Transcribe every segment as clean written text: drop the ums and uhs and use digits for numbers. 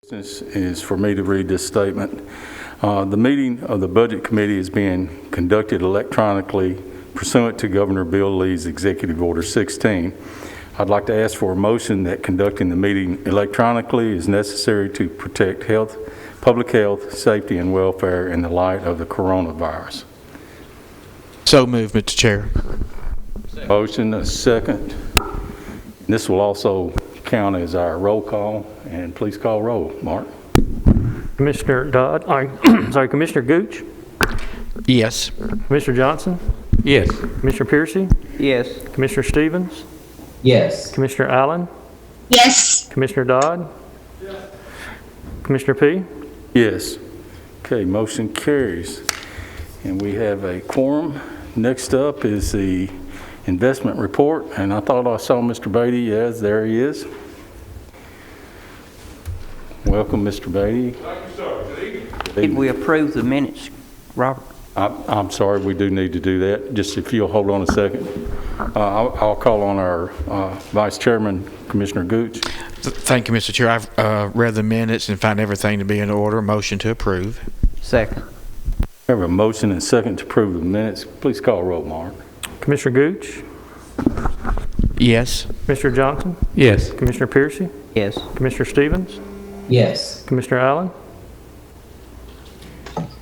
This is for me to read this statement. The meeting of the Budget Committee is being conducted electronically pursuant to Governor Bill Lee's Executive Order 16. I'd like to ask for a motion that conducting the meeting electronically is necessary to protect public health, safety, and welfare in the light of the coronavirus. So moved, Mr. Chair. Motion, a second. This will also count as our roll call, and please call roll. Mark. Commissioner Dodd, Commissioner Gooch, Yes. Commissioner Johnson, Yes. Commissioner Piercy, Yes. Commissioner Stevens, Yes. Commissioner Allen, Yes. Commissioner Dodd, Commissioner P. Yes. Okay, motion carries. And we have a quorum. Next up is the investment report, and I thought I saw Mr. Beatty. Yes, there he is. Welcome, Mr. Beatty. Thank you, sir. Good evening. Did we approve the minutes, Robert? I'm sorry, we do need to do that. Just if you'll hold on a second. I'll call on our Vice Chairman, Commissioner Gooch. Thank you, Mr. Chair. I've read the minutes and find everything to be in order. Motion to approve. Second. We have a motion and second to approve the minutes. Please call roll, Mark. Commissioner Gooch, Yes. Commissioner Johnson, Yes. Commissioner Piercy, Yes. Commissioner Stevens, Yes. Commissioner Allen,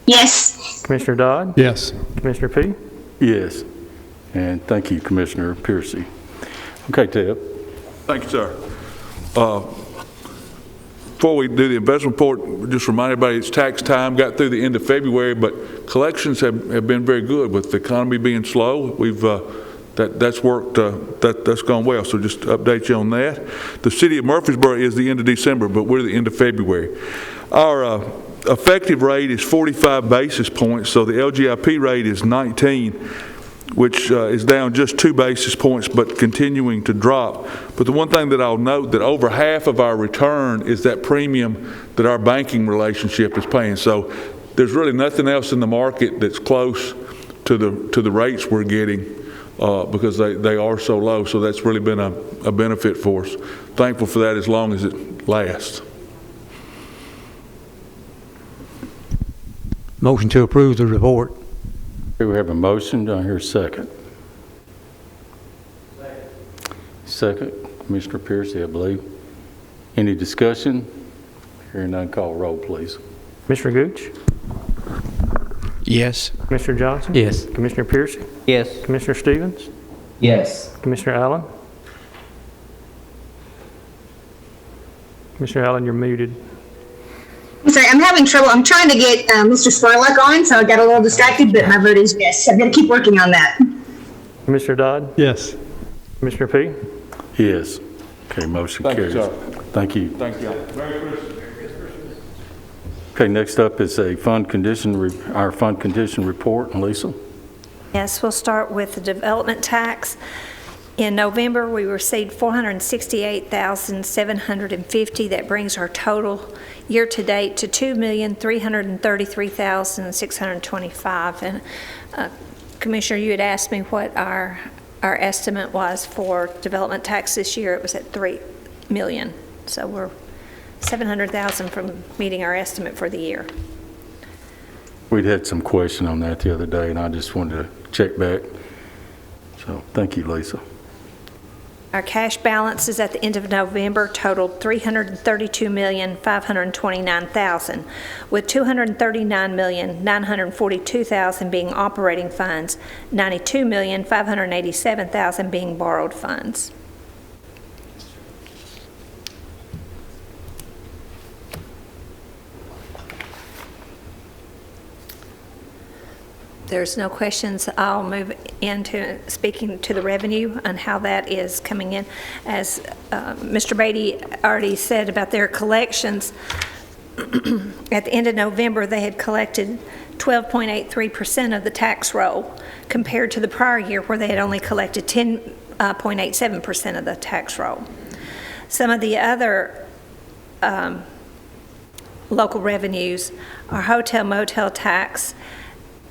Yes. Commissioner Dodd, Yes. Commissioner P. Yes. And thank you, Commissioner Piercy. Okay, Ted. Thank you, sir. Before we do the investment report, just remind everybody it's tax time. Got through the end of February, but collections have been very good with the economy being slow. We've that's worked. That's gone well. So just to update you on that. The city of Murfreesboro is the end of December, but we're the end of February. Our effective rate is 45 basis points, so the LGIP rate is 19, which is down just 2 basis points, but continuing to drop. But the one thing that I'll note that over half of our return is that premium that our banking relationship is paying. So there's really nothing else in the market that's close to the rates we're getting because they are so low. So that's really been a benefit for us. Thankful for that as long as it lasts. Motion to approve the report. Here we have a motion. Do I hear a second? Second, Commissioner Piercy, I believe. Any discussion? Hearing none, call roll, please. Commissioner Gooch, Yes. Commissioner Johnson, Yes. Commissioner Piercy, Yes. Commissioner Stevens, Yes. Commissioner Allen. Commissioner Allen, you're muted. I'm sorry, I'm having trouble. I'm trying to get Mr. Spurlock on, so I got a little distracted, but my vote is yes. I'm going to keep working on that. Commissioner Dodd, Yes. Commissioner P. Yes. Okay, motion Thank you, carries. sir. Thank you. Thank you. Merry Christmas. Okay, next up is a our fund condition report. Lisa? Yes, we'll start with the development tax. In November, we received $468,750. That brings our total year-to-date to $2,333,625. And Commissioner, you had asked me what our estimate was for development tax this year. It was at $3 million. So we're $700,000 from meeting our estimate for the year. We'd had some question on that the other day, and I just wanted to check back. So thank you, Lisa. Our cash balances at the end of November totaled $332,529,000, with $239,942,000 being operating funds, $92,587,000 being borrowed funds. There's no questions. I'll move into speaking to the revenue and how that is coming in. As Mr. Beatty already said about their collections, at the end of November, they had collected 12.83% of the tax roll compared to the prior year where they had only collected 10.87% of the tax roll. Some of the other local revenues, our hotel motel tax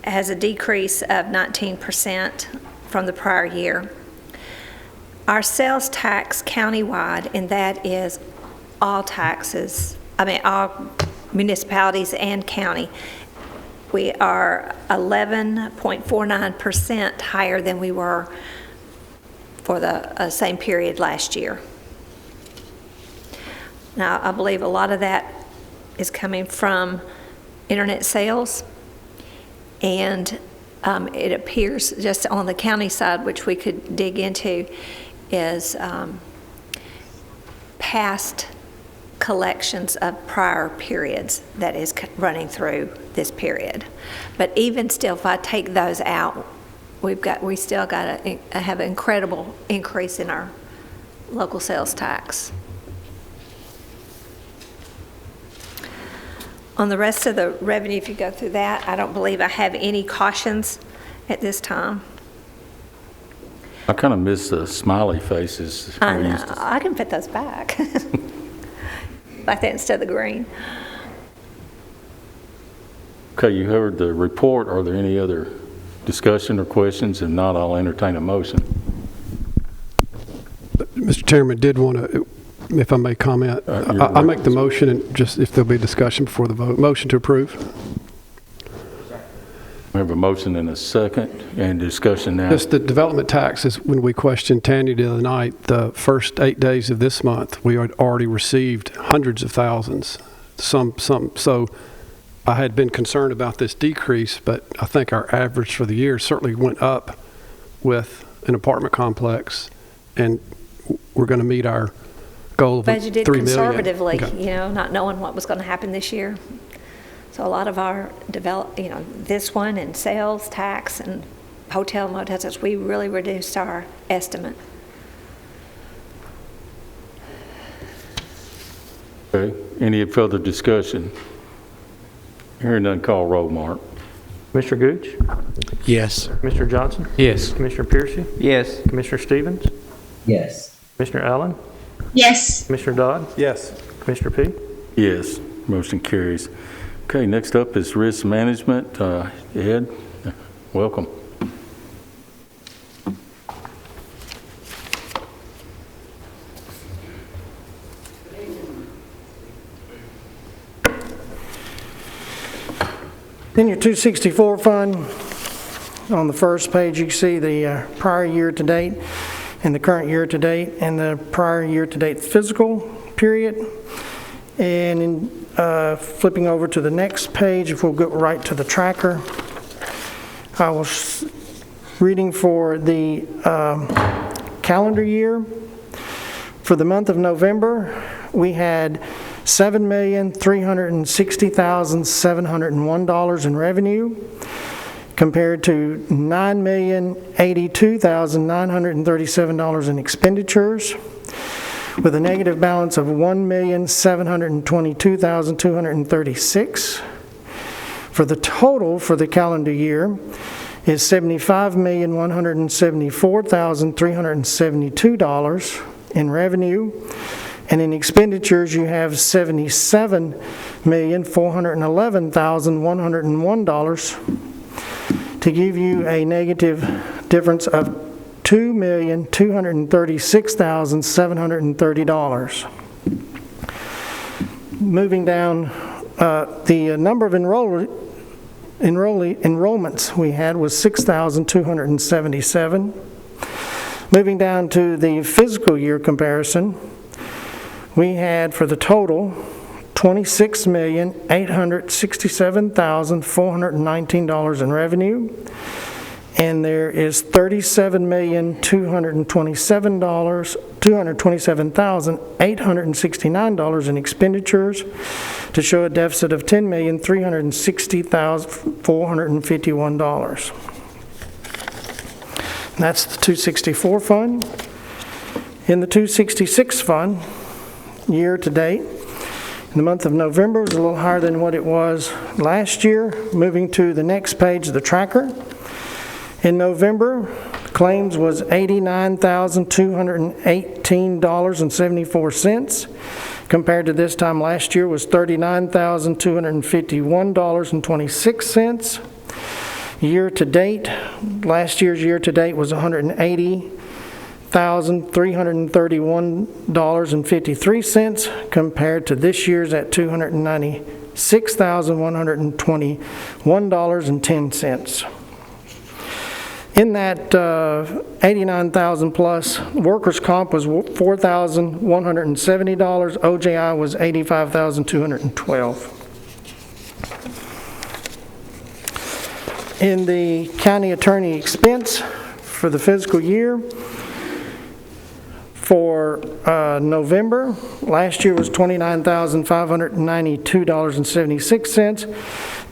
has a decrease of 19% from the prior year. Our sales tax countywide, and that is all taxes all municipalities and county. We are 11.49% higher than we were for the same period last year. Now, I believe a lot of that is coming from internet sales, and it appears just on the county side, which we could dig into, is past collections of prior periods that is running through this period. But even still, if I take those out, we still got to have an incredible increase in our local sales tax. On the rest of the revenue, if you go through that, I don't believe I have any cautions at this time. I kind of miss the smiley faces. I we know, used to- I can put those back. Like that instead of the green. Okay, you heard the report. Are there any other discussion or questions? If not, I'll entertain a motion. Mr. Chairman, did want to, if I may comment, I make the motion, and just if there'll be discussion before the vote. Motion to approve. We have a motion and a second, and discussion now. Just the development tax is when we questioned Tandy the other night, the first 8 days of this month, we had already received hundreds of thousands. So I had been concerned about this decrease, but I think our average for the year certainly went up with an apartment complex, and we're going to meet our goal of Budgeted $3 million. conservatively, Okay. not knowing what was going to happen this year. So a lot of our this one and sales tax and hotel motels, we really reduced our estimate. Okay, any further discussion? Hearing none, call roll, Mark. Mr. Gooch? Yes. Mr. Johnson? Yes. Commissioner Piercy? Yes. Commissioner Stevens? Yes. Commissioner Allen? Yes. Commissioner Dodd? Yes. Commissioner P? Yes, motion carries. Okay, next up is risk management. Ed, welcome. In your 264 fund, on the first page, you see the prior year to date and the current year to date and the prior year to date fiscal period. And in flipping over to the next page, if we'll go right to the tracker, I was reading for the calendar year. For the month of November, we had $7,360,701 in revenue, compared to $9,082,937 in expenditures, with a negative balance of $1,722,236. For the total for the calendar year is $75,174,372 in revenue, and in expenditures you have $77,411,101, to give you a negative difference of $2,236,730. Moving down, the number of enrollments we had was 6,277. Moving down to the fiscal year comparison, we had for the total $26,867,419 in revenue, and there is $37,227,869 in expenditures, to show a deficit of $10,360,451. That's the 264 fund. In the 266 fund, year to date, in the month of November, it was a little higher than what it was last year. Moving to the next page, the tracker. In November, claims was $89,218.74, compared to this time last year was $39,251.26. Year to date, last year's year to date was $180,000. $298,331.53 compared to this year's at $296,121.10. In that 89,000 plus, workers' comp was $4,170, OJI was $85,212. In the county attorney expense for the fiscal year, for November, last year was $29,592.76.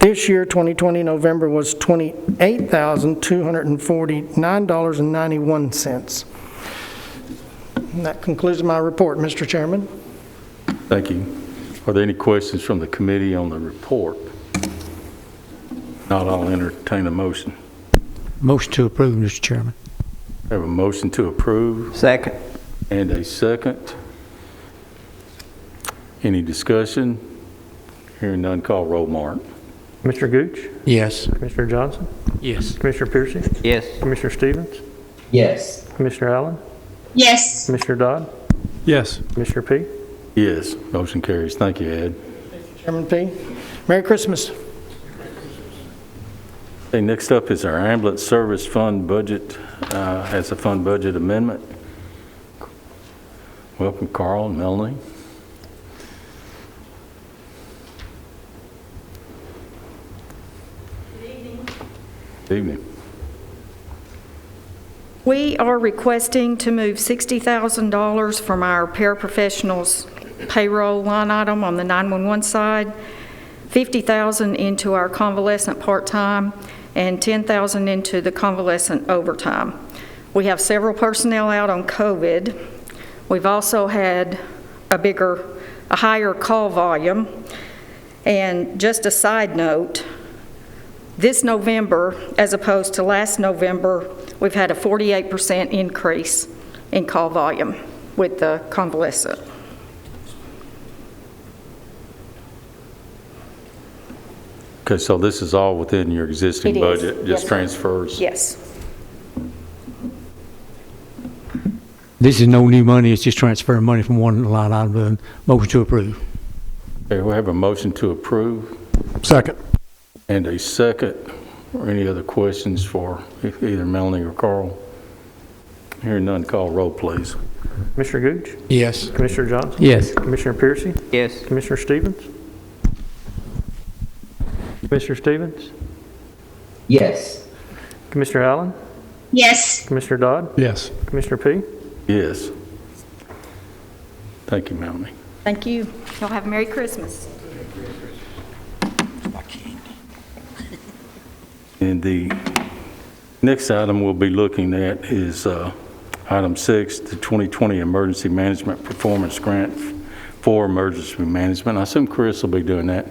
This year, 2020 November, was $28,249.91. And that concludes my report, Mr. Chairman. Thank you. Are there any questions from the committee on the report? Not, I'll entertain a motion. Motion to approve, Mr. Chairman. I have a motion to approve Second. and a second. Any discussion? Hearing none, call roll, Mark. Commissioner Gooch, Yes. Commissioner Johnson, Yes. Commissioner Piercy, Yes. Commissioner Stevens, Yes. Commissioner Allen, Yes. Commissioner Dodd, Yes. Commissioner P. Yes, motion carries. Thank you, Ed. Chairman P. Merry Christmas. Okay, next up is our ambulance service fund budget, as a fund budget amendment. Welcome, Carl and Melanie. Good evening. We are requesting to move $60,000 from our paraprofessionals payroll line item on the 911 side, $50,000 into our convalescent part-time, and $10,000 into the convalescent overtime. We have several personnel out on COVID. We've also had a higher call volume. And just a side note, this November, as opposed to last November, we've had a 48% increase in call volume with the convalescent. Okay, so this is all within your existing It is. budget, Yes, just sir. transfers? Yes. This is no new money, it's just transferring money from one line item to another. Motion to approve. Okay, we have a motion to approve Second. and a second. Or any other questions for either Melanie or Carl? Hearing none, call roll, please. Commissioner Gooch, Yes. Commissioner Johnson, Yes. Commissioner Piercy, Yes. Commissioner Stevens, Commissioner Stevens, Yes. Commissioner Allen, Yes. Commissioner Dodd, Yes. Commissioner P. Yes. Thank you, Melanie. Thank you. Y'all have a Merry Christmas. And the next item we'll be looking at is item 6, the 2020 Emergency Management Performance Grant for Emergency Management. I assume Chris will be doing that.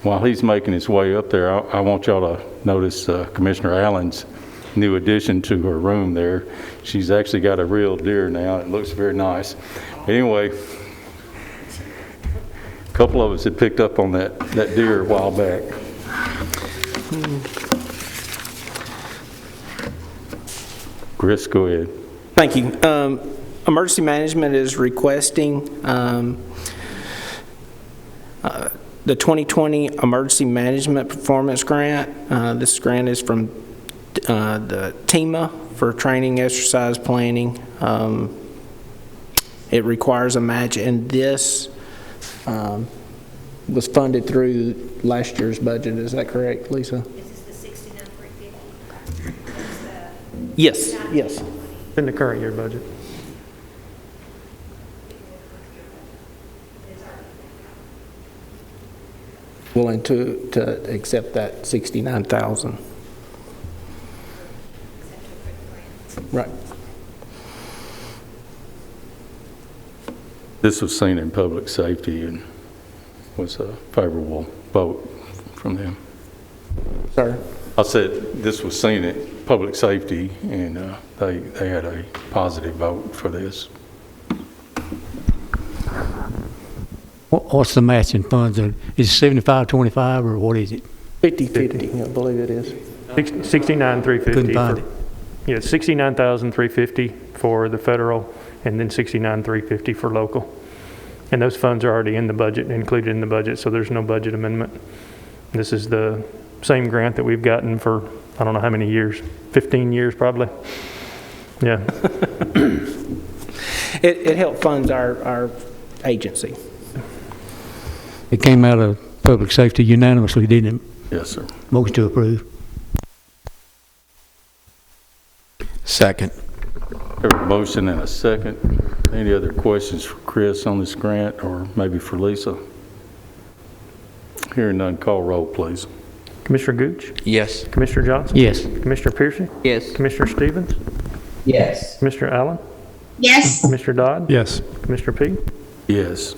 While he's making his way up there, I want y'all to notice Commissioner Allen's new addition to her room there. She's actually got a real deer now. It looks very nice. Anyway, a couple of us had picked up on that deer a while back. Chris, go ahead. Thank you. Emergency Management is requesting the 2020 Emergency Management Performance Grant. This grant is from the TEMA for training, exercise planning. It requires a match, and this was funded through last year's budget. Is that correct, Lisa? This is the 69,350. Yes, yes. In the current year budget. Willing to accept that 69,000. Right. This was seen in public safety and was a favorable vote from them. Sir? I said this was seen in public safety and they had a positive vote for this. What's the matching funds? Is it 75-25 or what is it? 50-50, I believe it is. 69,350. Couldn't find it. Yeah, 69,350 for the federal, and then 69,350 for local. And those funds are already in the budget, included in the budget, so there's no budget amendment. This is the same grant that we've gotten for, I don't know how many years, 15 years probably. Yeah. It helped fund our agency. It came out of public safety unanimously, didn't it? Yes, sir. Motion to approve. Second. Have a motion and a second. Any other questions for Chris on this grant, or maybe for Lisa? Hearing none, call roll, please. Commissioner Gooch? Yes. Commissioner Johnson? Yes. Commissioner Piercy? Yes. Commissioner Stevens? Yes. Commissioner Allen? Yes. Commissioner Dodd? Yes. Commissioner P? Yes.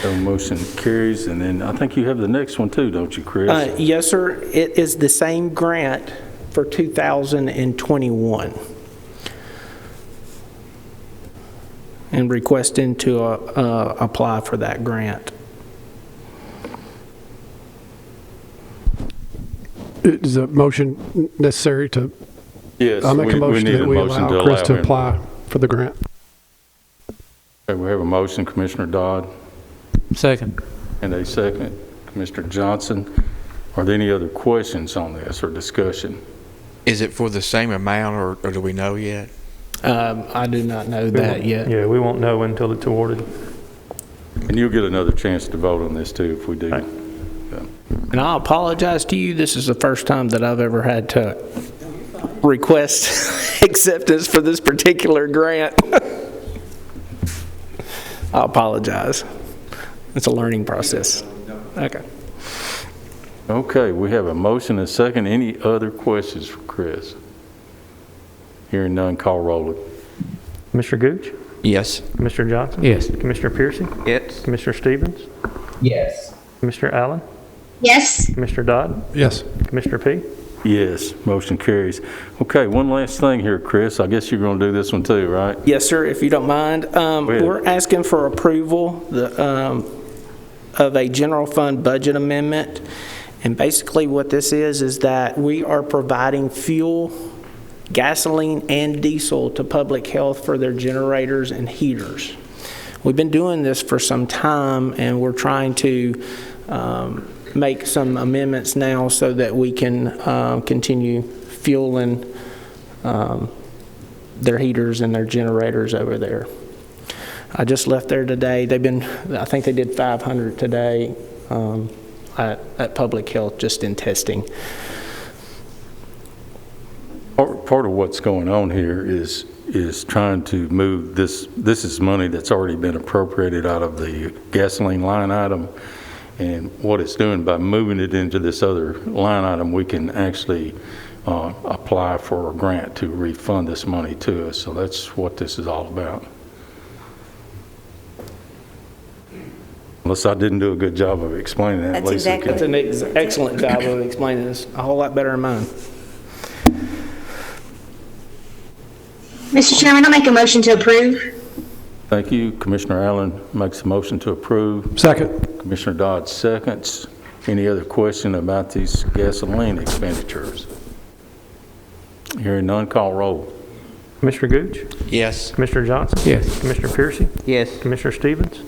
So motion carries, and then I think you have the next one too, don't you, Chris? Yes, sir. It is the same grant for 2021. And requesting to apply for that grant. Is a motion necessary to, Yes. I make a motion need that we motion allow Chris to him. apply for the grant. Okay, we have a motion, Commissioner Dodd, Second. and a second, Commissioner Johnson. Are there any other questions on this or discussion? Is it for the same amount, or do we know yet? I do not know that yet. Yeah, we won't know until it's awarded. And you'll get another chance to vote on this too if we do. Right. And I apologize to you. This is the first time that I've ever had to request acceptance for this particular grant. I apologize. It's a learning process. Okay. Okay, we have a motion and a second. Any other questions for Chris? Hearing none, call roll. Commissioner Gooch? Yes. Commissioner Johnson? Yes. Commissioner Piercy? Yes. Commissioner Stevens? Yes. Commissioner Allen? Yes. Commissioner Dodd? Yes. Commissioner P? Yes, motion carries. Okay, one last thing here, Chris. I guess you're going to do this one too, right? Yes, sir, if you don't mind. ahead. We're asking for approval of a general fund budget amendment. And basically what this is that we are providing fuel, gasoline, and diesel to public health for their generators and heaters. We've been doing this for some time, and we're trying to make some amendments now so that we can continue fueling their heaters and their generators over there. I just left there today. I think they did 500 today at Public Health, just in testing. Part of what's going on here is trying to move this. This is money that's already been appropriated out of the gasoline line item. And what it's doing by moving it into this other line item, we can actually apply for a grant to refund this money to us. So that's what this is all about. Unless I didn't do a good job of explaining that. That's Lisa, exactly. That's an excellent job of explaining this, a whole lot better than mine. Mr. Chairman, I'll make a motion to approve. Thank you. Commissioner Allen makes a motion to approve. Second. Commissioner Dodd seconds. Any other question about these gasoline expenditures? Hearing none, call roll. Commissioner Gooch? Yes. Commissioner Johnson? Yes. Commissioner Piercy? Yes. Commissioner Stevens?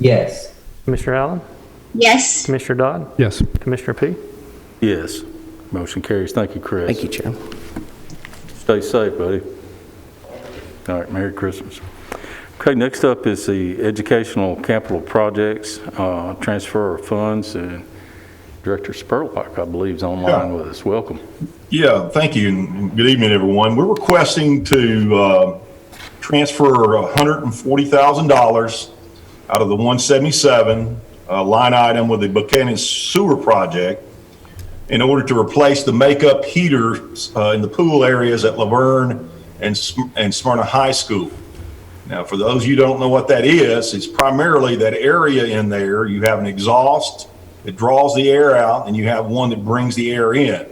Yes. Commissioner Allen? Yes. Commissioner Dodd? Yes. Commissioner P? Yes. Motion carries. Thank you, Chris. Thank you, Chair. Stay safe, buddy. All right, Merry Christmas. Okay, next up is the educational capital projects, transfer of funds, and Director Spurlock, I believe, is online with us. Welcome. Yeah, thank you, and good evening, everyone. We're requesting to transfer $140,000 out of the 177 line item with the Buchanan Sewer Project in order to replace the makeup heaters in the pool areas at Laverne and Smyrna High School. Now, for those of you who don't know what that is, it's primarily that area in there. You have an exhaust that draws the air out, and you have one that brings the air in.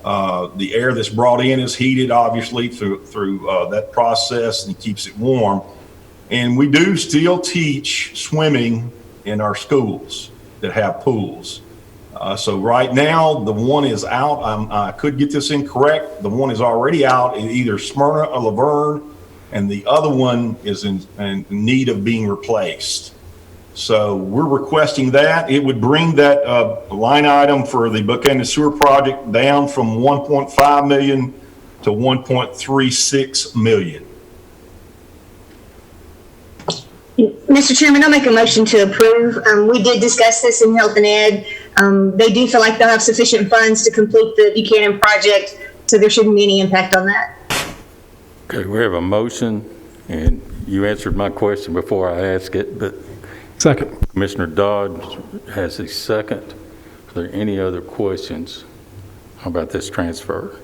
The air that's brought in is heated, obviously, through that process, and keeps it warm. And we do still teach swimming in our schools that have pools. So right now, the one is out. I could get this incorrect. The one is already out in either Smyrna or Laverne, and the other one is in need of being replaced. So we're requesting that. It would bring that line item for the Buchanan Sewer Project down from 1.5 million to 1.36 million. Mr. Chairman, I'll make a motion to approve. We did discuss this in Health and Ed. They do feel like they'll have sufficient funds to complete the Buchanan project, so there shouldn't be any impact on that. Okay, we have a motion, and you answered my question before I asked it, but Second. Commissioner Dodd has a second. Are there any other questions about this transfer?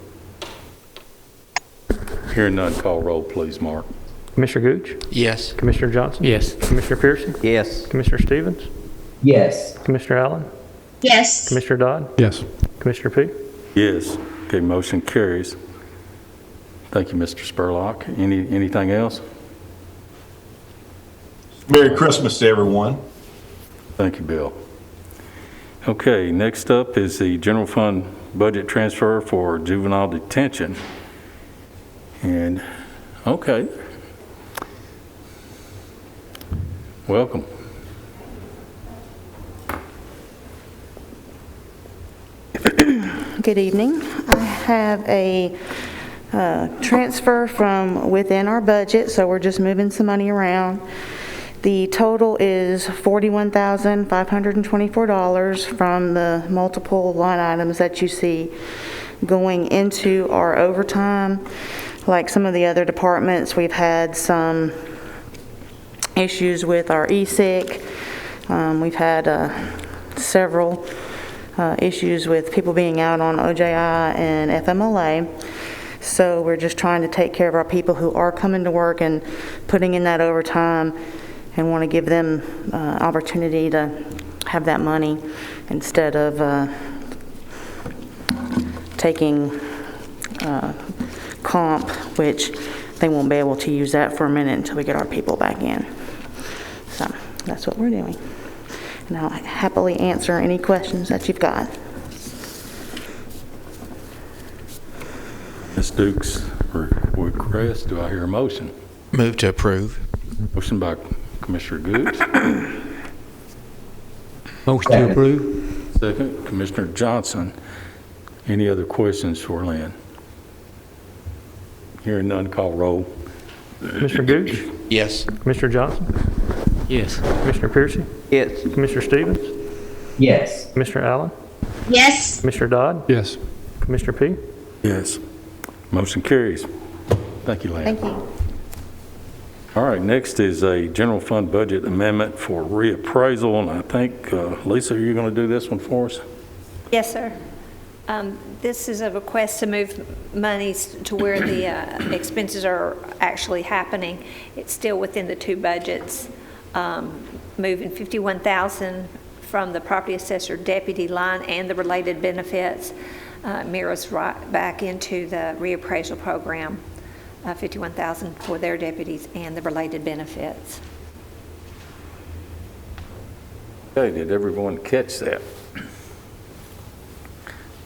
Hearing none, call roll, please, Mark. Commissioner Gooch? Yes. Commissioner Johnson? Yes. Commissioner Piercy? Yes. Commissioner Stevens? Yes. Commissioner Allen? Yes. Commissioner Dodd? Yes. Commissioner P? Yes. Okay, motion carries. Thank you, Mr. Spurlock. Anything else? Merry Christmas to everyone. Thank you, Bill. Okay, next up is the general fund budget transfer for juvenile detention. And, okay. Welcome. Good evening. I have a transfer from within our budget, so we're just moving some money around. The total is $41,524 from the multiple line items that you see going into our overtime. Like some of the other departments, we've had some issues with our e-sick. We've had several issues with people being out on OJI and FMLA. So we're just trying to take care of our people who are coming to work and putting in that overtime, and want to give them opportunity to have that money instead of taking comp, which they won't be able to use that for a minute until we get our people back in. So that's what we're doing. And I'll happily answer any questions that you've got. Ms. Duke's request, do I hear a motion? Move to approve. Motion by Commissioner Gooch. Motion to approve. Second, Commissioner Johnson. Any other questions for Lynn? Hearing none, call roll. Commissioner Gooch? Yes. Commissioner Johnson? Yes. Commissioner Piercy? Yes. Commissioner Stevens? Yes. Commissioner Allen? Yes. Commissioner Dodd? Yes. Commissioner P? Yes. Motion carries. Thank you, Lynn. Thank you. All right, next is a general fund budget amendment for reappraisal, and I think, Lisa, are you going to do this one for us? Yes, sir. This is a request to move monies to where the expenses are actually happening. It's still within the two budgets, moving $51,000 from the property assessor deputy line and the related benefits, mirrors right back into the reappraisal program, $51,000 for their deputies and the related benefits. Okay, did everyone catch that?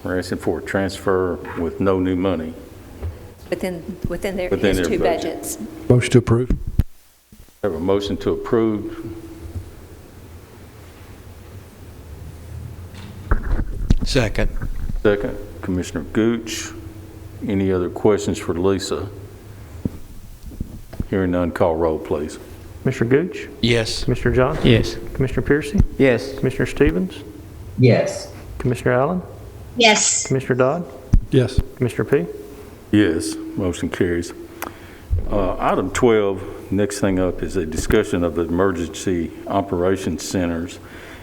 We're asking for a transfer with no new money. Within their Within his their two budget. budgets. Motion to approve. Have a motion to approve. Second. Second, Commissioner Gooch. Any other questions for Lisa? Hearing none, call roll, please. Commissioner Gooch? Yes. Commissioner Johnson? Yes. Commissioner Piercy? Yes. Commissioner Stevens? Yes. Commissioner Allen? Yes. Commissioner Dodd? Yes. Commissioner P? Yes, motion carries. Item 12, next thing up is a discussion of the emergency operations centers.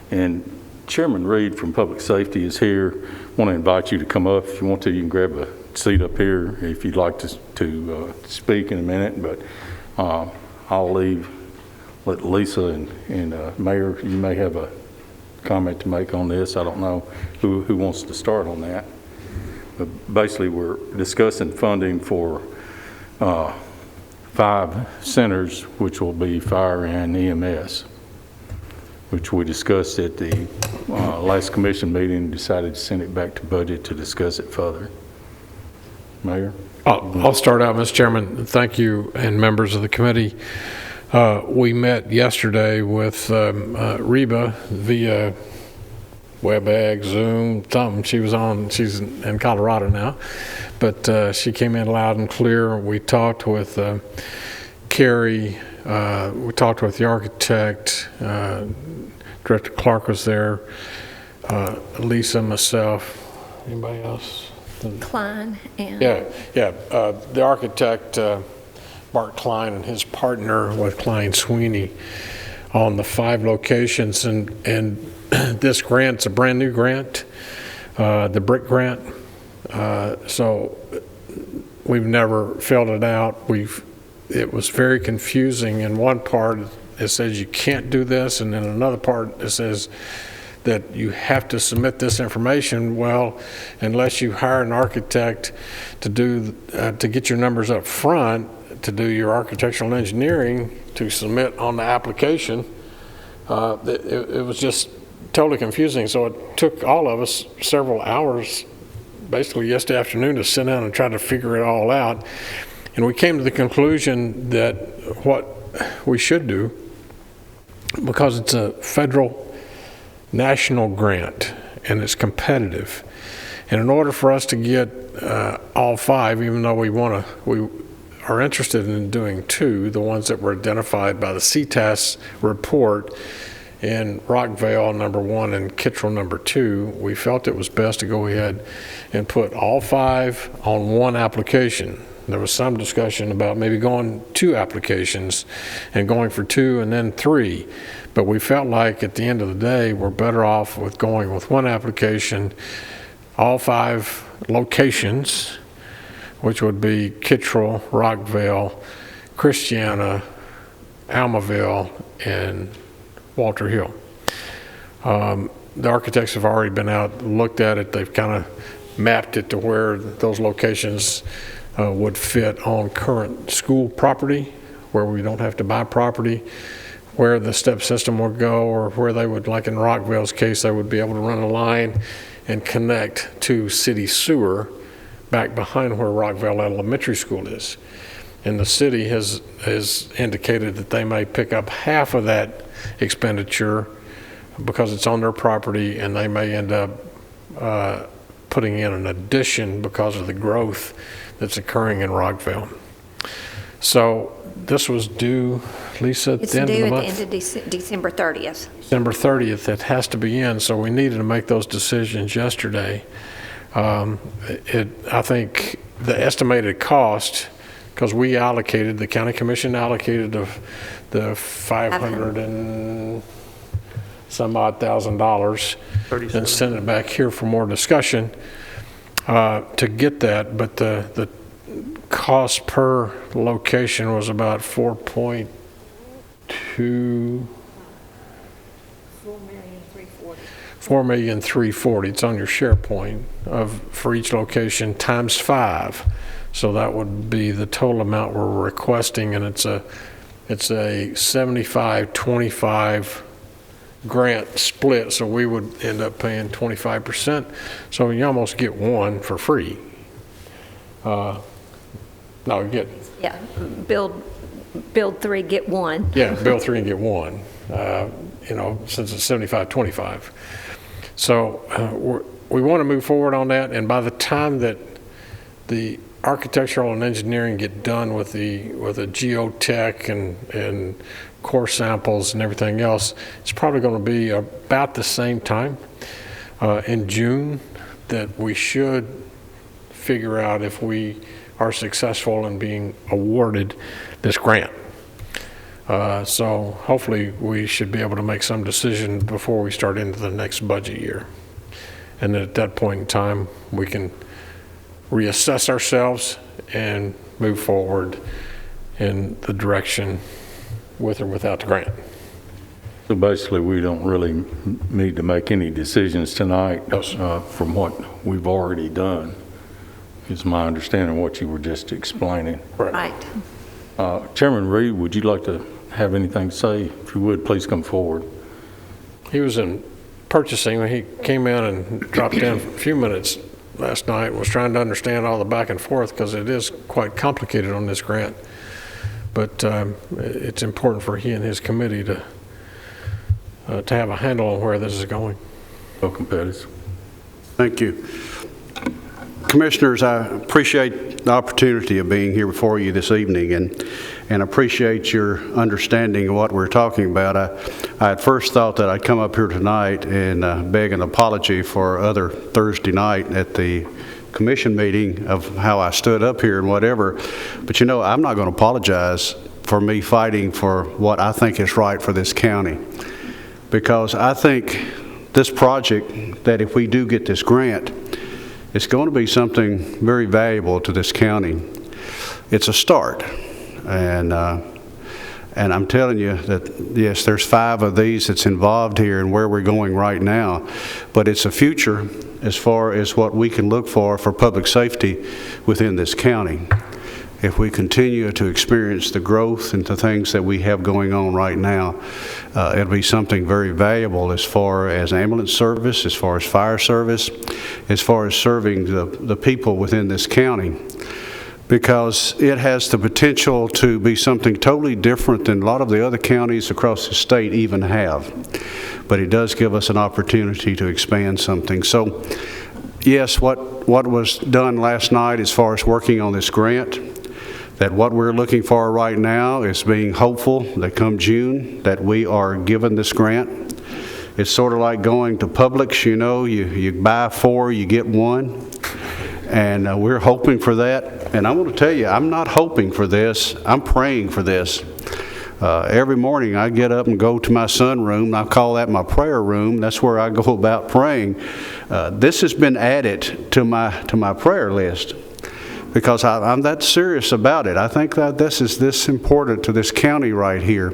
And Chairman Reed from Public Safety is here. Want to invite you to come up. If you want to, you can grab a seat up here if you'd like to speak in a minute. But I'll let Lisa and Mayor, you may have a comment to make on this. I don't know who wants to start on that. But basically, we're discussing funding for 5 centers, which will be fire and EMS. which we discussed at the last commission meeting and decided to send it back to budget to discuss it further. Mayor? I'll start out, Mr. Chairman. Thank you and members of the committee. We met yesterday with Reba via WebEx, Zoom, something. She's in Colorado now, but she came in loud and clear. We talked with Carrie, we talked with the architect, Director Clark was there, Lisa, myself, anybody else? Klein and... The architect, Bart Klein, and his partner with Klein Sweeney on the 5 locations, and this grant's a brand new grant, the brick grant. So we've never filled it out. It was very confusing. In one part, it says you can't do this, and in another part, it says that you have to submit this information. Well, unless you hire an architect to get your numbers up front, to do your architectural engineering, to submit on the application, it was just totally confusing. So it took all of us several hours, basically yesterday afternoon, to sit down and try to figure it all out. And we came to the conclusion that what we should do, because it's a federal national grant and it's competitive, and in order for us to get all 5, even though we are interested in doing 2, the ones that were identified by the CTAS report in Rockvale number 1 and Kittrell number 2, we felt it was best to go ahead and put all 5 on one application. There was some discussion about maybe going 2 applications and going for 2 and then 3. But we felt like at the end of the day, we're better off with going with one application, all 5 locations, which would be Kittrell, Rockvale, Christiana, Almaville, and Walter Hill. The architects have already been out, looked at it. They've kind of mapped it to where those locations would fit on current school property, where we don't have to buy property, where the step system would go, or where they would, like in Rockville's case, they would be able to run a line and connect to city sewer back behind where Rockville Elementary School is. And the city has indicated that they may pick up half of that expenditure because it's on their property, and they may end up putting in an addition because of the growth that's occurring in Rockville. So this was due, Lisa, at the end of the month? It's due at the end of December 30th. December 30th, it has to be in, so we needed to make those decisions yesterday. I think the estimated cost, because we allocated, the county commission allocated the 500 and some odd $1,000 and sent it back here for more discussion to get that, but the cost per location was about 4.2. $4,340,000. It's on your SharePoint for each location times 5. So that would be the total amount we're requesting, and it's a 75-25 grant split. So we would end up paying 25%. So you almost get 1 for free. No, you get. Yeah, build 3, get 1. Yeah, build 3 and get 1. Since it's 75-25. So we want to move forward on that, and by the time that the architectural and engineering get done with the geotech and core samples and everything else, it's probably going to be about the same time in June that we should figure out if we are successful in being awarded this grant. So hopefully we should be able to make some decision before we start into the next budget year. And then at that point in time, we can reassess ourselves and move forward in the direction with or without the grant. So basically, we don't really need to make any decisions tonight from what we've already done, is my understanding of what you were just explaining. Right. Chairman Reed, would you like to have anything to say? If you would, please come forward. He was in purchasing. He came in and dropped in for a few minutes last night, was trying to understand all the back and forth because it is quite complicated on this grant. But it's important for he and his committee to have a handle on where this is going. Welcome, Pettis. Thank you. Commissioners, I appreciate the opportunity of being here before you this evening and appreciate your understanding of what we're talking about. I at first thought that I'd come up here tonight and beg an apology for other Thursday night at the commission meeting of how I stood up here and whatever. But you know, I'm not going to apologize for me fighting for what I think is right for this county. Because I think this project, that if we do get this grant, it's going to be something very valuable to this county. It's a start. And I'm telling you that, yes, there's 5 of these that's involved here and where we're going right now. But it's a future as far as what we can look for public safety within this county. If we continue to experience the growth and the things that we have going on right now, it'll be something very valuable as far as ambulance service, as far as fire service, as far as serving the people within this county. Because it has the potential to be something totally different than a lot of the other counties across the state even have. But it does give us an opportunity to expand something. So, yes, what was done last night as far as working on this grant, that what we're looking for right now is being hopeful that come June that we are given this grant. It's sort of like going to Publix, you know, you buy 4, you get 1. And we're hoping for that. And I want to tell you, I'm not hoping for this. I'm praying for this. Every morning I get up and go to my sunroom. I call that my prayer room. That's where I go about praying. This has been added to my prayer list because I'm that serious about it. I think that this is this important to this county right here.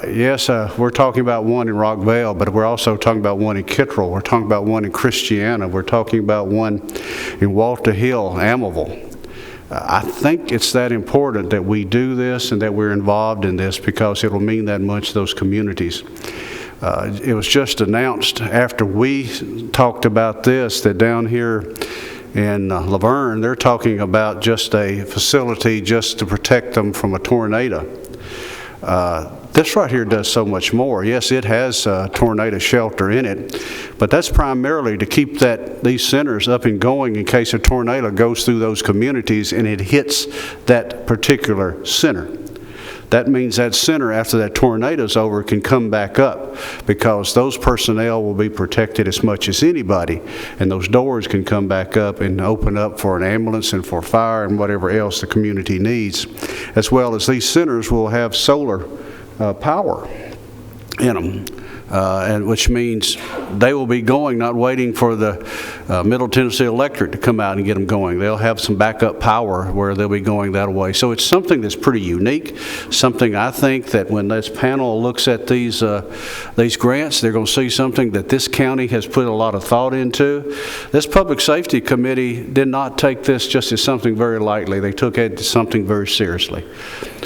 Yes, we're talking about one in Rockville, but we're also talking about one in Kittrell. We're talking about one in Christiana. We're talking about one in Walter Hill, Amaville. I think it's that important that we do this and that we're involved in this because it will mean that much to those communities. It was just announced after we talked about this that down here in Laverne, they're talking about just a facility just to protect them from a tornado. This right here does so much more. Yes, it has a tornado shelter in it, but that's primarily to keep these centers up and going in case a tornado goes through those communities and it hits that particular center. That means that center, after that tornado's over, can come back up because those personnel will be protected as much as anybody, and those doors can come back up and open up for an ambulance and for fire and whatever else the community needs, as well as these centers will have solar power in them, and which means they will be going, not waiting for the Middle Tennessee Electric to come out and get them going. They'll have some backup power where they'll be going that way. So it's something that's pretty unique, something I think that when this panel looks at these grants, they're going to see something that this county has put a lot of thought into. This Public Safety Committee did not take this just as something very lightly. They took it as something very seriously.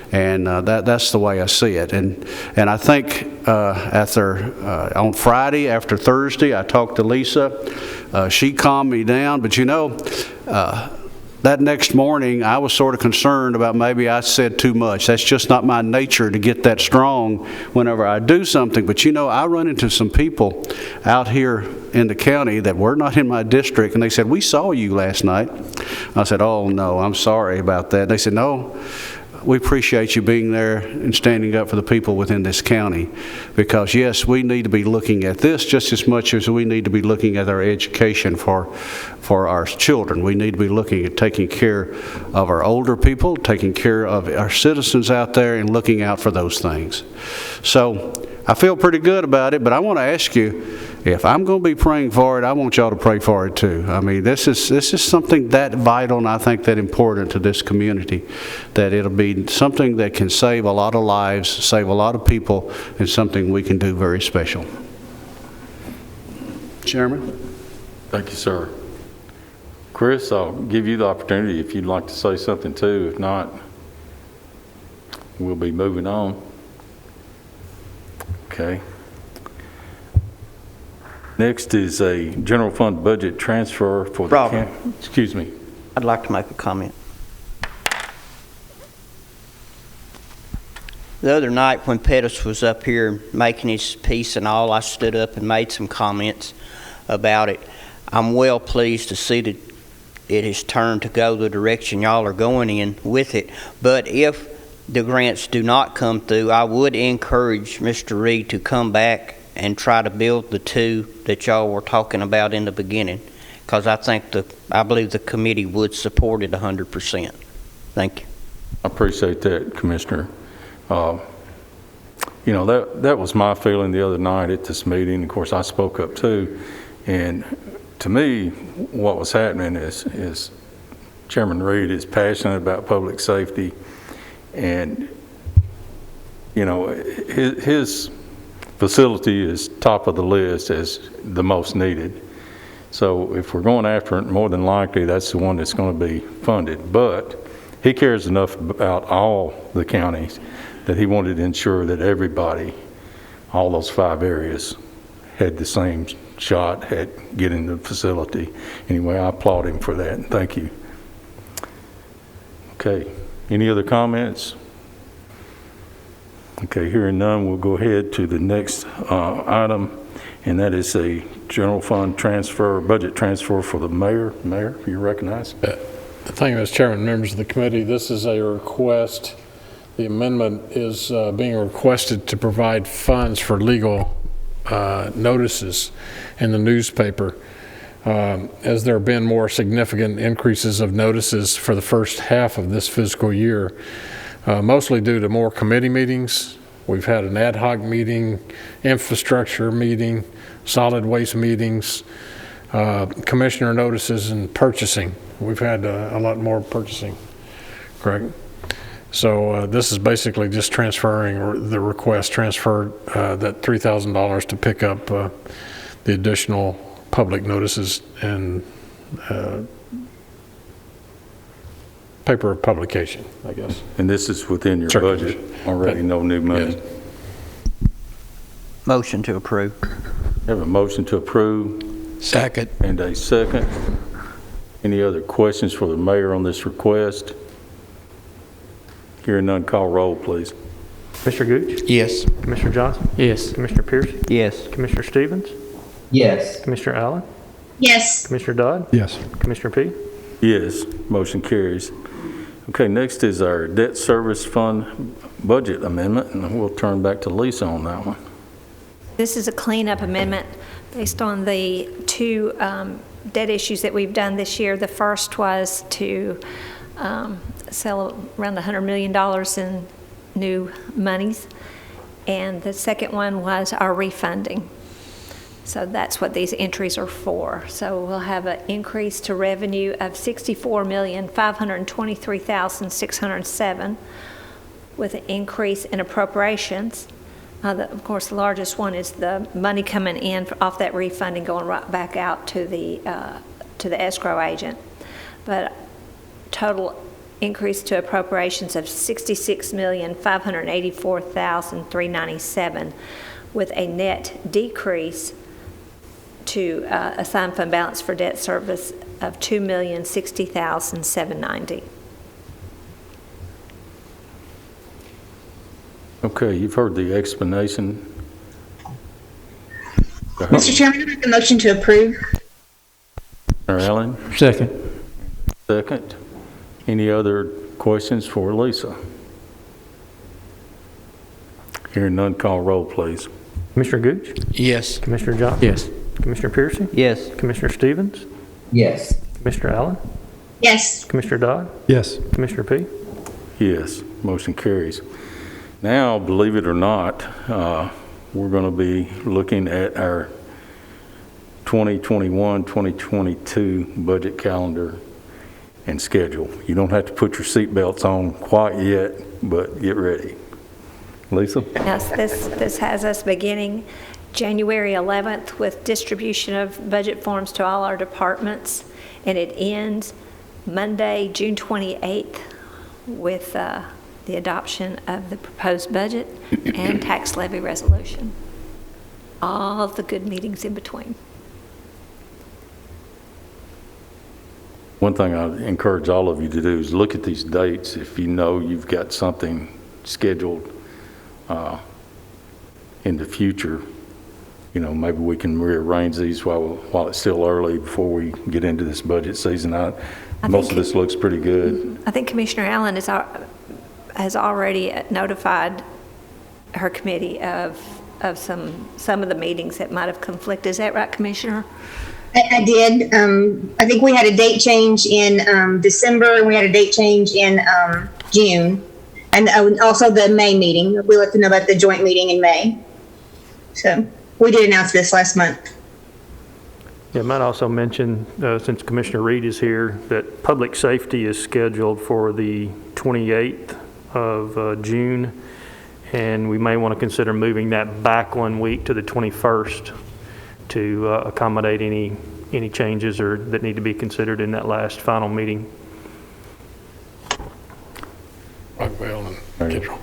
And that's the way I see it. And I think on Friday after Thursday, I talked to Lisa. She calmed me down. But you know, that next morning, I was sort of concerned about maybe I said too much. That's just not my nature to get that strong whenever I do something. But you know, I run into some people out here in the county that were not in my district, and they said, "We saw you last night." I said, "Oh no, I'm sorry about that." They said, "No, we appreciate you being there and standing up for the people within this county." Because yes, we need to be looking at this just as much as we need to be looking at our education for our children. We need to be looking at taking care of our older people, taking care of our citizens out there, and looking out for those things. So I feel pretty good about it, but I want to ask you, if I'm going to be praying for it, I want y'all to pray for it too. I mean, this is something that vital, and I think that important to this community, that it'll be something that can save a lot of lives, save a lot of people, and something we can do very special. Chairman? Thank you, sir. Chris, I'll give you the opportunity if you'd like to say something too. If not, we'll be moving on. Okay. Next is a general fund budget transfer for the Robert. Excuse me. I'd like to make a comment. The other night when Pettis was up here making his piece and all, I stood up and made some comments about it. I'm well pleased to see that it has turned to go the direction y'all are going in with it. But if the grants do not come through, I would encourage Mr. Reed to come back and try to build the two that y'all were talking about in the beginning, because I believe the committee would support it 100%. Thank you. I appreciate that, Commissioner. You know, that was my feeling the other night at this meeting. Of course, I spoke up too. And to me, what was happening is Chairman Reed is passionate about public safety. And, you know, his facility is top of the list as the most needed. So if we're going after it, more than likely that's the one that's going to be funded. But he cares enough about all the counties that he wanted to ensure that everybody, all those 5 areas, had the same shot at getting the facility. Anyway, I applaud him for that, and thank you. Okay, any other comments? Okay, hearing none, we'll go ahead to the next item, and that is a general fund transfer, budget transfer for the mayor. Mayor, if you recognize. Thank you, Mr. Chairman, members of the committee. This is a request. The amendment is being requested to provide funds for legal notices in the newspaper. As there have been more significant increases of notices for the first half of this fiscal year, mostly due to more committee meetings. We've had an ad hoc meeting, infrastructure meeting, solid waste meetings, commissioner notices, and purchasing. We've had a lot more purchasing, correct? So this is basically just transferring, the request transferred that $3,000 to pick up the additional public notices and paper of publication, I guess. And this is within your budget already, no new money. Yes. Motion to approve. Have a motion to approve. Second. And a second. Any other questions for the mayor on this request? Hearing none, call roll, please. Commissioner Gooch? Yes. Commissioner Johnson? Yes. Commissioner Pierce? Yes. Commissioner Stevens? Yes. Commissioner Allen? Yes. Commissioner Dodd? Yes. Commissioner P? Yes, motion carries. Okay, next is our debt service fund budget amendment, and we'll turn back to Lisa on that one. This is a cleanup amendment based on the 2 debt issues that we've done this year. The first was to sell around $100 million in new monies, and the second one was our refunding. So that's what these entries are for. So we'll have an increase to revenue of $64,523,607 with an increase in appropriations. Of course, the largest one is the money coming in off that refunding going right back out to the escrow agent. But total increase to appropriations of $66,584,397 with a net decrease to assigned fund balance for debt service of $2,060,790. Okay, you've heard the explanation. Mr. Chairman, I make a motion to approve. Mr. Allen? Second. Second. Any other questions for Lisa? Hearing none, call roll, please. Commissioner Gooch? Yes. Commissioner Johnson? Yes. Commissioner Piercy? Yes. Commissioner Stevens? Yes. Commissioner Allen? Yes. Commissioner Dodd? Yes. Commissioner P? Yes, motion carries. Now, believe it or not, we're going to be looking at our 2021-2022 budget calendar and schedule. You don't have to put your seatbelts on quite yet, but get ready. Lisa? Yes, this has us beginning January 11th with distribution of budget forms to all our departments, and it ends Monday, June 28th with the adoption of the proposed budget and tax levy resolution. all the good meetings in between. One thing I encourage all of you to do is look at these dates. If you know you've got something scheduled in the future, you know, maybe we can rearrange these while it's still early before we get into this budget season. Most of this looks pretty good. I think Commissioner Allen has already notified her committee of some of the meetings that might have conflicted. Is that right, Commissioner? I did. I think we had a date change in December, and we had a date change in June, and also the May meeting. We let them know about the joint meeting in May. So we did announce this last month. Yeah, I might also mention, since Commissioner Reed is here, that public safety is scheduled for the 28th of June, and we may want to consider moving that back 1 week to the 21st to accommodate any changes or that need to be considered in that last final meeting. Rockwell and Kittrell.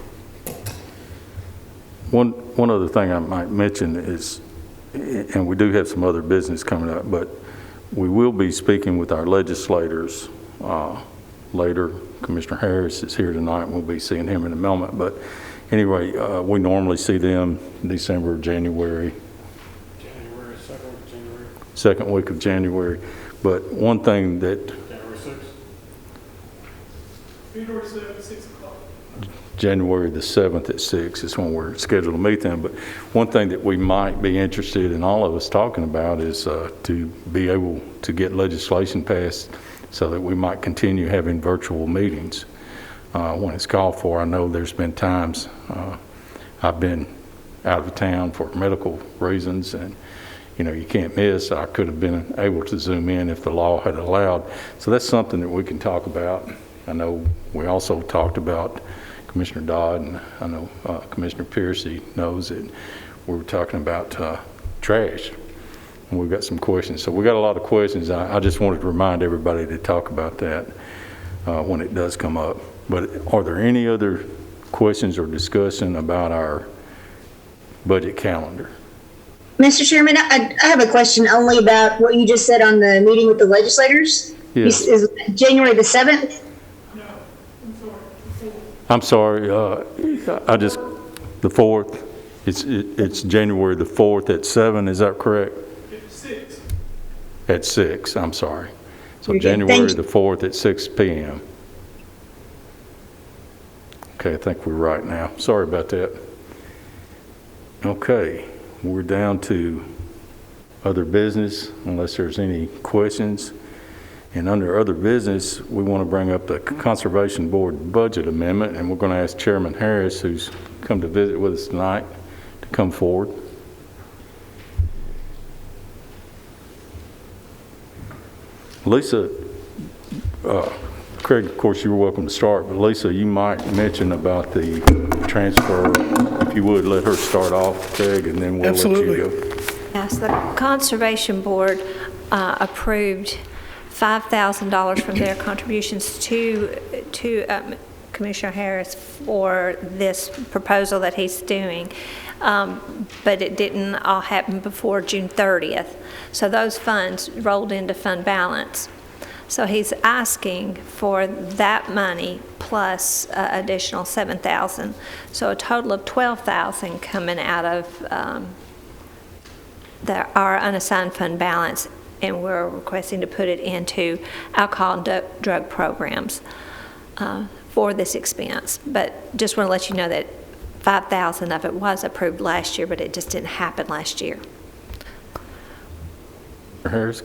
One other thing I might mention is, and we do have some other business coming up, but we will be speaking with our legislators later. Commissioner Harris is here tonight, and we'll be seeing him in a moment. But anyway, we normally see them December, January. Second week of January. But one thing that January the 7th at 6 is when we're scheduled to meet them. But one thing that we might be interested in all of us talking about is to be able to get legislation passed so that we might continue having virtual meetings when it's called for. I know there's been times I've been out of town for medical reasons, and you know, you can't miss. I could have been able to Zoom in if the law had allowed. So that's something that we can talk about. I know we also talked about Commissioner Dodd, and I know Commissioner Piercy knows that we were talking about trash, and we've got some questions. So we got a lot of questions. I just wanted to remind everybody to talk about that when it does come up. But are there any other questions or discussion about our budget calendar? Mr. Chairman, I have a question only about what you just said on the meeting with the legislators. Yes. Is January the 7th? I'm sorry, the 4th. It's January the 4th at 7, is that correct? 6. At 6, I'm sorry. So January the 4th at 6 p.m. Okay, I think we're right now. Sorry about that. Okay, we're down to other business, unless there's any questions. And under other business, we want to bring up the Conservation Board budget amendment, and we're going to ask Chairman Harris, who's come to visit with us tonight, to come forward. Lisa, Craig, of course, you're welcome to start, but Lisa, you might mention about the transfer. If you would, let her start off, Craig, and then we'll Absolutely. let you go. Yes, the Conservation Board approved $5,000 from their contributions to Commissioner Harris for this proposal that he's doing, but it didn't all happen before June 30th. So those funds rolled into fund balance. So he's asking for that money plus additional $7,000. So a total of $12,000 coming out of our unassigned fund balance, and we're requesting to put it into alcohol and drug programs for this expense. But just want to let you know that $5,000 of it was approved last year, but it just didn't happen last year. Harris.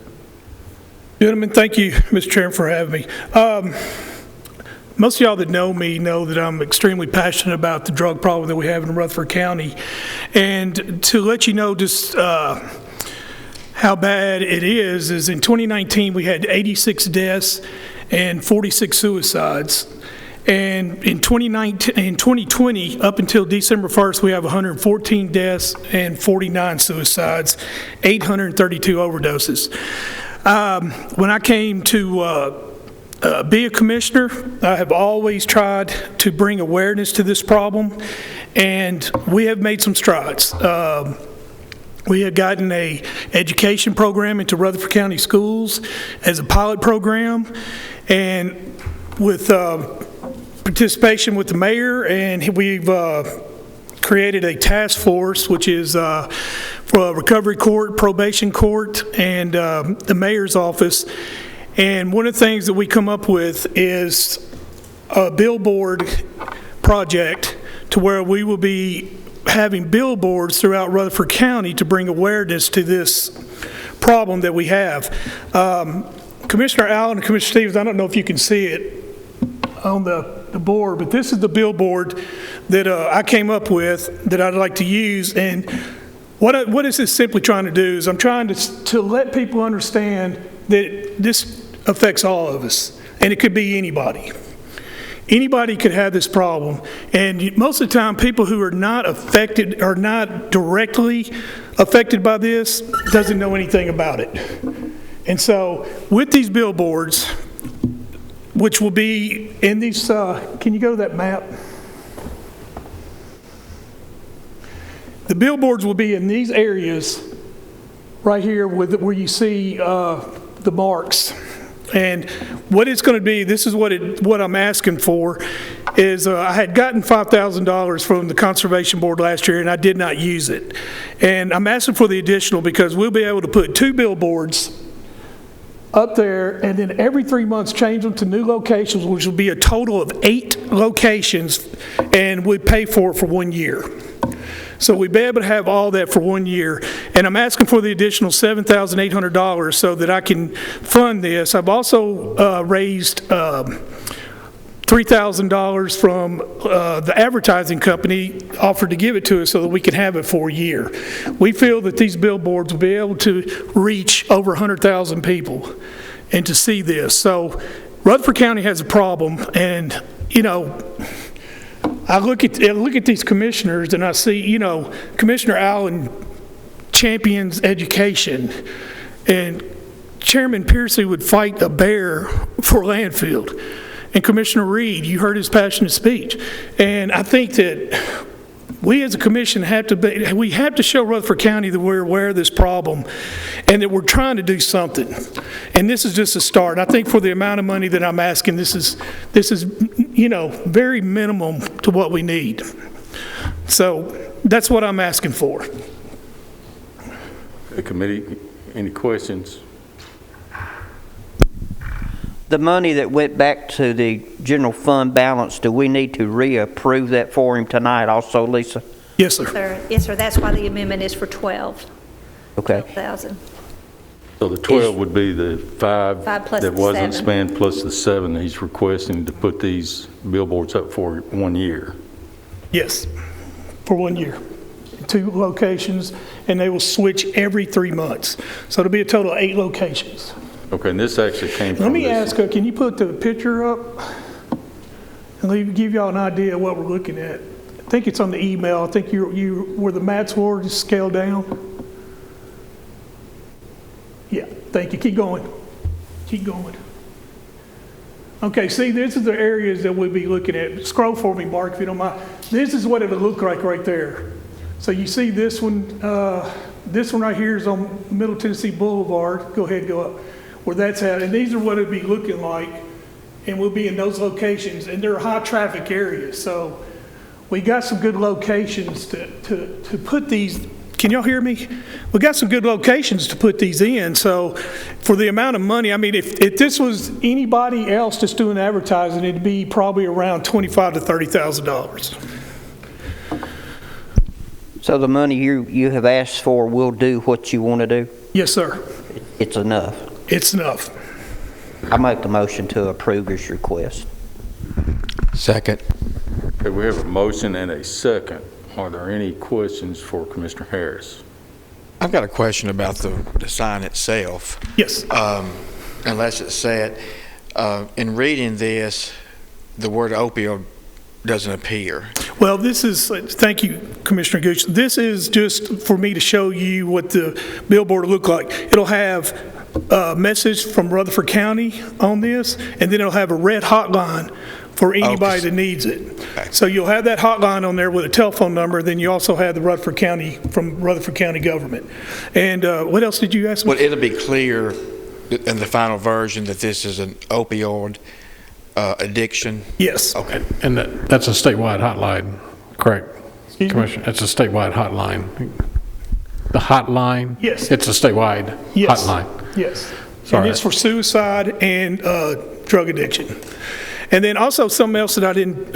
Gentlemen, thank you, Mr. Chairman, for having me. Most of y'all that know me know that I'm extremely passionate about the drug problem that we have in Rutherford County. And to let you know just how bad it is in 2019 we had 86 deaths and 46 suicides. And in 2020, up until December 1st, we have 114 deaths and 49 suicides, 832 overdoses. When I came to be a commissioner, I have always tried to bring awareness to this problem, and we have made some strides. We had gotten a education program into Rutherford County schools as a pilot program, and with participation with the mayor, and we've created a task force, which is for recovery court, probation court, and the mayor's office. And one of the things that we come up with is a billboard project to where we will be having billboards throughout Rutherford County to bring awareness to this problem that we have. Commissioner Allen and Commissioner Stevens, I don't know if you can see it on the board, but this is the billboard that I came up with that I'd like to use. And what is this simply trying to do is I'm trying to let people understand that this affects all of us, and it could be anybody. Anybody could have this problem, and most of the time people who are not affected or not directly affected by this doesn't know anything about it. And so with these billboards, which will be in these, can you go to that map? The billboards will be in these areas right here where you see the marks. And what it's going to be, this is what I'm asking for, is I had gotten $5,000 from the Conservation Board last year, and I did not use it. And I'm asking for the additional because we'll be able to put 2 billboards up there, and then every 3 months change them to new locations, which will be a total of 8 locations, and we pay for it for 1 year. So we'd be able to have all that for 1 year. And I'm asking for the additional $7,800 so that I can fund this. I've also raised $3,000 from the advertising company, offered to give it to us so that we can have it for a year. We feel that these billboards will be able to reach over 100,000 people and to see this. So Rutherford County has a problem, and, you know, I look at these commissioners and I see, you know, Commissioner Allen champions education, and Chairman Piercy would fight a bear for landfill. And Commissioner Reed, you heard his passionate speech. And I think that we as a commission have to show Rutherford County that we're aware of this problem and that we're trying to do something. And this is just a start. I think for the amount of money that I'm asking, this is, you know, very minimum to what we need. So that's what I'm asking for. The committee, any questions? The money that went back to the general fund balance, do we need to reapprove that for him tonight also, Lisa? Yes, sir. Yes, sir. That's why the amendment is for 12. Okay. 12,000. So the 12 would be the 5 plus that the wasn't 7. spent plus the 7 that he's requesting to put these billboards up for 1 year. Yes, for 1 year. 2 locations, and they will switch every 3 months. So it'll be a total of 8 locations. Okay, and this actually came from Let me this. ask, can you put the picture up and give y'all an idea of what we're looking at? I think it's on the email. I think you where the mats were, just scale down. Yeah, thank you. Keep going. Keep going. Okay, see, this is the areas that we'll be looking at. Scroll for me, Mark, if you don't mind. This is what it'll look like right there. So you see this one right here is on Middle Tennessee Boulevard. Go ahead, go up. Where that's at, and these are what it'd be looking like, and we'll be in those locations, and they're high traffic areas, so we got some good locations to put these. Can y'all hear me? We got some good locations to put these in, so for the amount of money, I mean, if this was anybody else just doing advertising, it'd be probably around $25,000 to $30,000. So the money you have asked for will do what you want to do? Yes, sir. It's enough? It's enough. I make the motion to approve his request. Second. Okay, we have a motion and a second. Are there any questions for Commissioner Harris? I've got a question about the sign itself. Yes. Unless it said, in reading this, the word opioid doesn't appear. Well, this is, thank you, Commissioner Gooch. This is just for me to show you what the billboard will look like. It'll have a message from Rutherford County on this, and then it'll have a red hotline for anybody that needs it. So you'll have that hotline on there with a telephone number, then you also have the Rutherford County, from Rutherford County government. And what else did you ask me? Well, it'll be clear in the final version that this is an opioid addiction? Yes. Okay. And that's a statewide hotline, correct? Commissioner, it's a statewide hotline. The hotline? Yes. It's a statewide Yes. hotline. Yes. Sorry. And it's for suicide and drug addiction. And then also something else that I didn't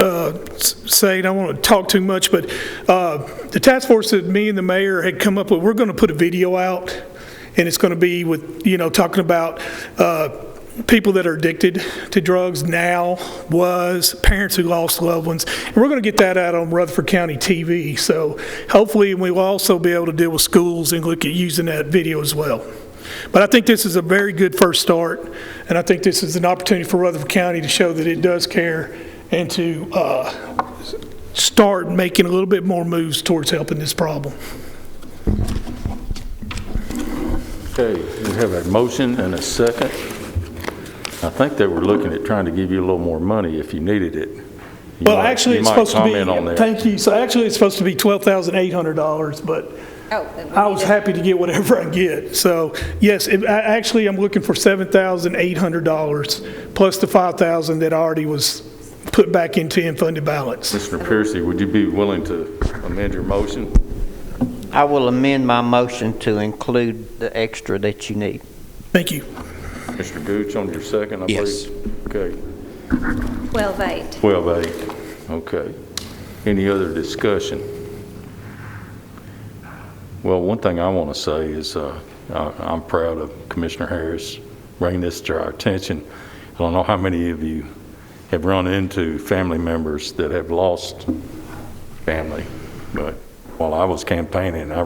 say, and I don't want to talk too much, but the task force that me and the mayor had come up with, we're going to put a video out, and it's going to be with, talking about people that are addicted to drugs now, parents who lost loved ones. And we're going to get that out on Rutherford County TV. So hopefully we will also be able to deal with schools and look at using that video as well. But I think this is a very good first start, and I think this is an opportunity for Rutherford County to show that it does care and to start making a little bit more moves towards helping this problem. Okay, we have a motion and a second. I think they were looking at trying to give you a little more money if you needed it. Well, actually, it's supposed to be, on that. thank you. So actually, it's supposed to be $12,800, but I was happy to get whatever I get. So yes, actually, I'm looking for $7,800 plus the $5,000 that already was put back into unfunded balance. Mr. Piercy, would you be willing to amend your motion? I will amend my motion to include the extra that you need. Thank you. Mr. Gooch on your second, I Yes. believe? Okay. 12-8. 12-8. Okay. Any other discussion? Well, one thing I want to say is I'm proud of Commissioner Harris bringing this to our attention. I don't know how many of you have run into family members that have lost family, but while I was campaigning, I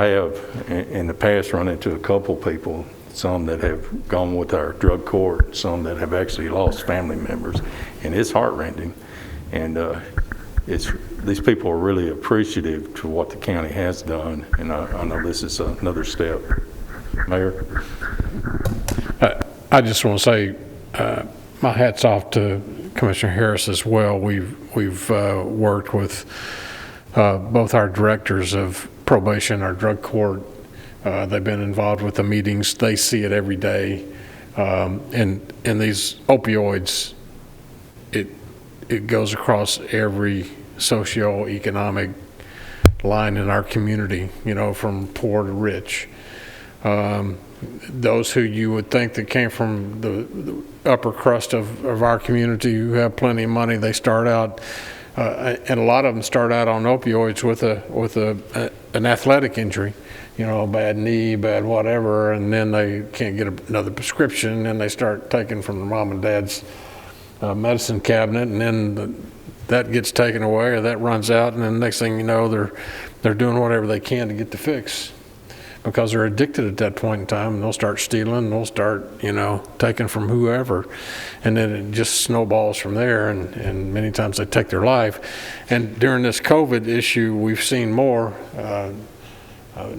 have in the past run into a couple people, some that have gone with our drug court, some that have actually lost family members, and it's heart-rending. And these people are really appreciative to what the county has done, and I know this is another step. Mayor? I just want to say my hat's off to Commissioner Harris as well. We've worked with both our directors of probation, our drug court. They've been involved with the meetings. They see it every day. And these opioids, it goes across every socio-economic line in our community, from poor to rich. Those who you would think that came from the upper crust of our community who have plenty of money, they start out, and a lot of them start out on opioids with an athletic injury, a bad knee, bad whatever, and then they can't get another prescription, and they start taking from their mom and dad's medicine cabinet, and then that gets taken away, or that runs out, and then the next thing you know, they're doing whatever they can to get the fix, because they're addicted at that point in time, and they'll start stealing, they'll start, taking from whoever, and then it just snowballs from there, and many times they take their life. And during this COVID issue, we've seen more.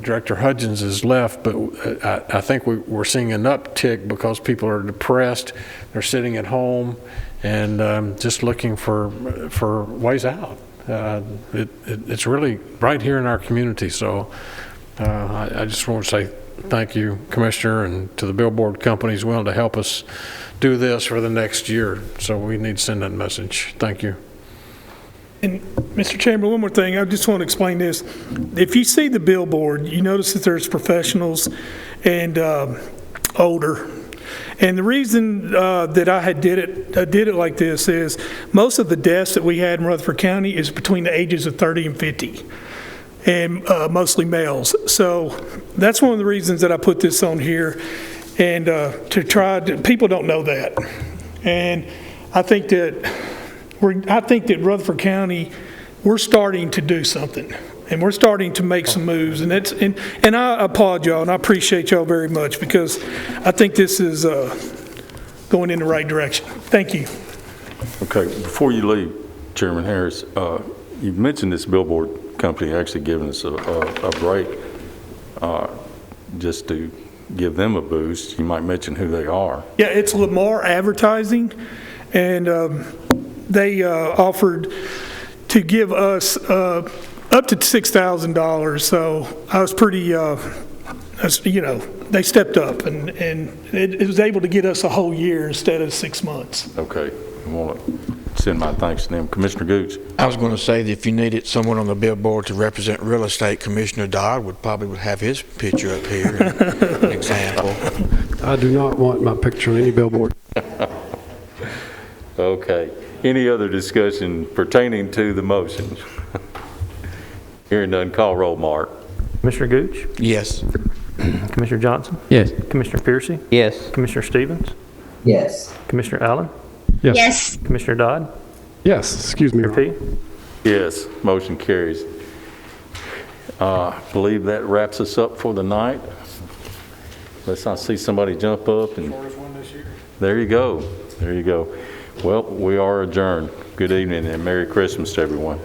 Director Hudgens has left, but I think we're seeing an uptick because people are depressed, they're sitting at home, and just looking for ways out. It's really right here in our community, so I just want to say thank you, Commissioner, and to the Billboard companies willing to help us do this for the next year. So we need to send that message. Thank you. And Mr. Chamberlain, one more thing. I just want to explain this. If you see the billboard, you notice that there's professionals and older. And the reason that I did it like this is most of the deaths that we had in Rutherford County is between the ages of 30 and 50. And mostly males. So that's one of the reasons that I put this on here, and people don't know that. And I think that Rutherford County, we're starting to do something, and we're starting to make some moves, and I applaud y'all, and I appreciate y'all very much, because I think this is going in the right direction. Thank you. Okay, before you leave, Chairman Harris, you mentioned this billboard company actually giving us a break just to give them a boost. You might mention who they are. Yeah, it's Lamar Advertising, and they offered to give us up to $6,000. So I was pretty, they stepped up, and it was able to get us a whole year instead of 6 months. Okay. I want to send my thanks to them. Commissioner Gooch. I was going to say that if you needed someone on the billboard to represent real estate, Commissioner Dodd would probably have his picture up here, an example. I do not want my picture on any billboard. Okay. Any other discussion pertaining to the motion? Hearing none, call roll, Mark. Commissioner Gooch? Yes. Commissioner Johnson? Yes. Commissioner Piercy? Yes. Commissioner Stevens? Yes. Commissioner Allen? Yes. Yes. Commissioner Dodd? Yes, excuse me. Mayor P? Yes, motion carries. I believe that wraps us up for the night. Unless I see somebody jump up and... There you go. There you go. Well, we are adjourned. Good evening and Merry Christmas to everyone.